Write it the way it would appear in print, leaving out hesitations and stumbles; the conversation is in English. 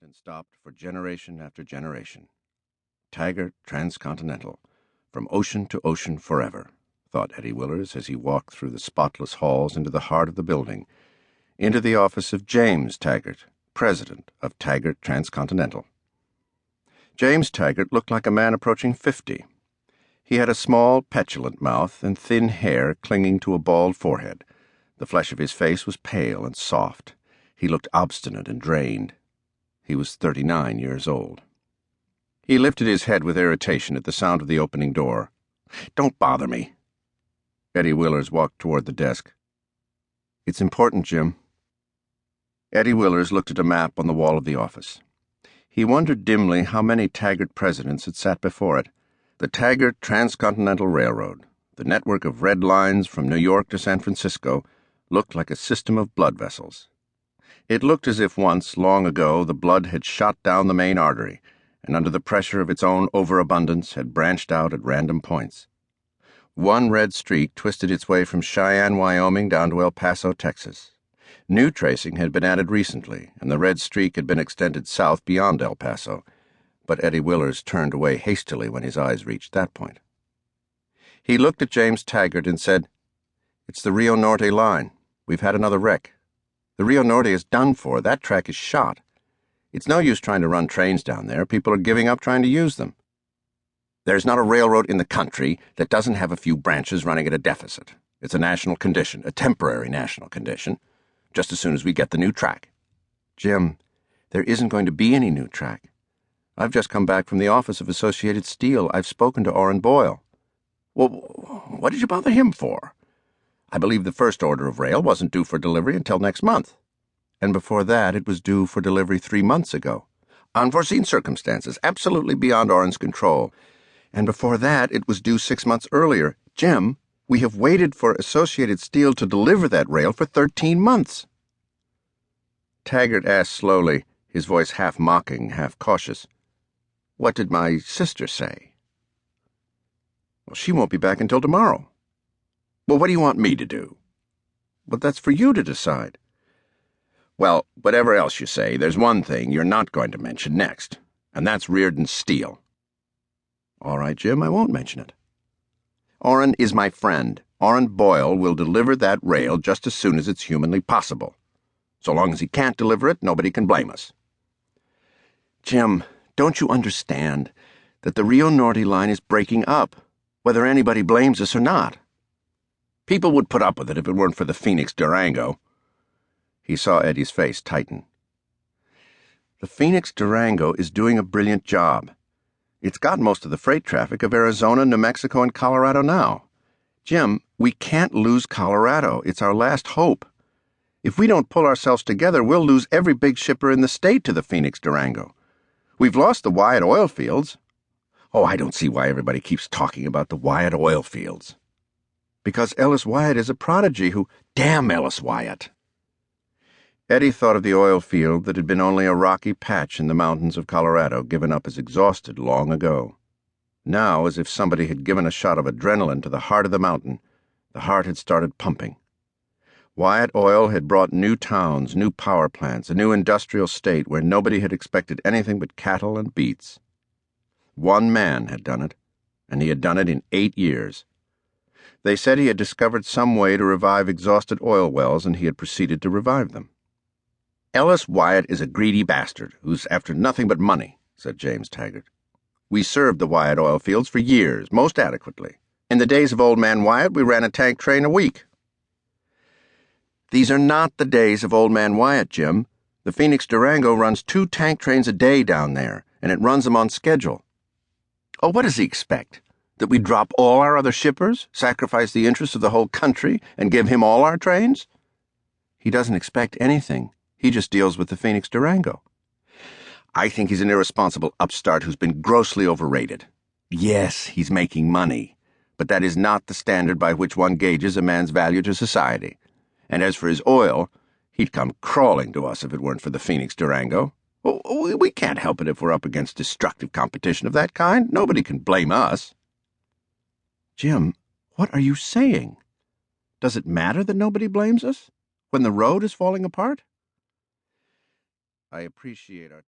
started and stopped for generation after generation. Taggart transcontinental, from ocean to ocean forever, thought Eddie Willers as he walked through the spotless halls into the heart of the building, into the office of James Taggart, president of Taggart Transcontinental. James Taggart looked like a man approaching 50. He had a small, petulant mouth and thin hair clinging to a bald forehead. The flesh of his face was pale and soft. He looked obstinate and drained. He was 39 years old. He lifted his head with irritation at the sound of the opening door. "Don't bother me." Eddie Willers walked toward the desk. "It's important, Jim." Eddie Willers looked at a map on the wall of the office. He wondered dimly how many Taggart presidents had sat before it. The Taggart Transcontinental Railroad, the network of red lines from New York to San Francisco, looked like a system of blood vessels. It looked as if once, long ago, the blood had shot down the main artery, and under the pressure of its own overabundance had branched out at random points. One red streak twisted its way from Cheyenne, Wyoming, down to El Paso, Texas. New tracing had been added recently, and the red streak had been extended south beyond El Paso, but Eddie Willers turned away hastily when his eyes reached that point. He looked at James Taggart and said, "It's the Rio Norte line. We've had another wreck. The Rio Norte is done for. That track is shot. It's no use trying to run trains down there. People are giving up trying to use them. There's not a railroad in the country that doesn't have a few branches running at a deficit. It's a national condition, a temporary national condition, just as soon as we get the new track." "Jim, there isn't going to be any new track. I've just come back from the office of Associated Steel. I've spoken to Orrin Boyle." "Well, what did you bother him for? I believe the first order of rail wasn't due for delivery until next month." "And before that, it was due for delivery 3 months ago." "Unforeseen circumstances, absolutely beyond Orrin's control." "And before that, it was due 6 months earlier. Jim, we have waited for Associated Steel to deliver that rail for 13 months. Taggart asked slowly, his voice half mocking, half cautious, "What did my sister say?" "Well, she won't be back until tomorrow." "Well, what do you want me to do?" "Well, that's for you to decide." "Well, whatever else you say, there's one thing you're not going to mention next, and that's Reardon Steel." "All right, Jim, I won't mention it." "Orrin is my friend. Orrin Boyle will deliver that rail just as soon as it's humanly possible. So long as he can't deliver it, nobody can blame us." "Jim, don't you understand that the Rio Norte line is breaking up, whether anybody blames us or not? People would put up with it if it weren't for the Phoenix Durango." He saw Eddie's face tighten. "The Phoenix Durango is doing a brilliant job. It's got most of the freight traffic of Arizona, New Mexico, and Colorado now. Jim, we can't lose Colorado. It's our last hope. If we don't pull ourselves together, we'll lose every big shipper in the state to the Phoenix Durango. We've lost the Wyatt oil fields." "Oh, I don't see why everybody keeps talking about the Wyatt oil fields." "Because Ellis Wyatt is a prodigy who—" "Damn Ellis Wyatt!" Eddie thought of the oil field that had been only a rocky patch in the mountains of Colorado, given up as exhausted long ago. Now, as if somebody had given a shot of adrenaline to the heart of the mountain, the heart had started pumping. Wyatt Oil had brought new towns, new power plants, a new industrial state where nobody had expected anything but cattle and beets. One man had done it, and he had done it in 8 years. They said he had discovered some way to revive exhausted oil wells, and he had proceeded to revive them. "Ellis Wyatt is a greedy bastard who's after nothing but money," said James Taggart. "We served the Wyatt oil fields for years, most adequately. In the days of Old Man Wyatt, we ran a tank train a week." "These are not the days of Old Man Wyatt, Jim. The Phoenix Durango runs 2 tank trains a day down there, and it runs them on schedule." "Oh, what does he expect? That we drop all our other shippers, sacrifice the interests of the whole country, and give him all our trains?" "He doesn't expect anything. He just deals with the Phoenix Durango." "I think he's an irresponsible upstart who's been grossly overrated. Yes, he's making money, but that is not the standard by which one gauges a man's value to society. And as for his oil, he'd come crawling to us if it weren't for the Phoenix Durango. We can't help it if we're up against destructive competition of that kind. Nobody can blame us." "Jim, what are you saying? Does it matter that nobody blames us when the road is falling apart?" "I appreciate our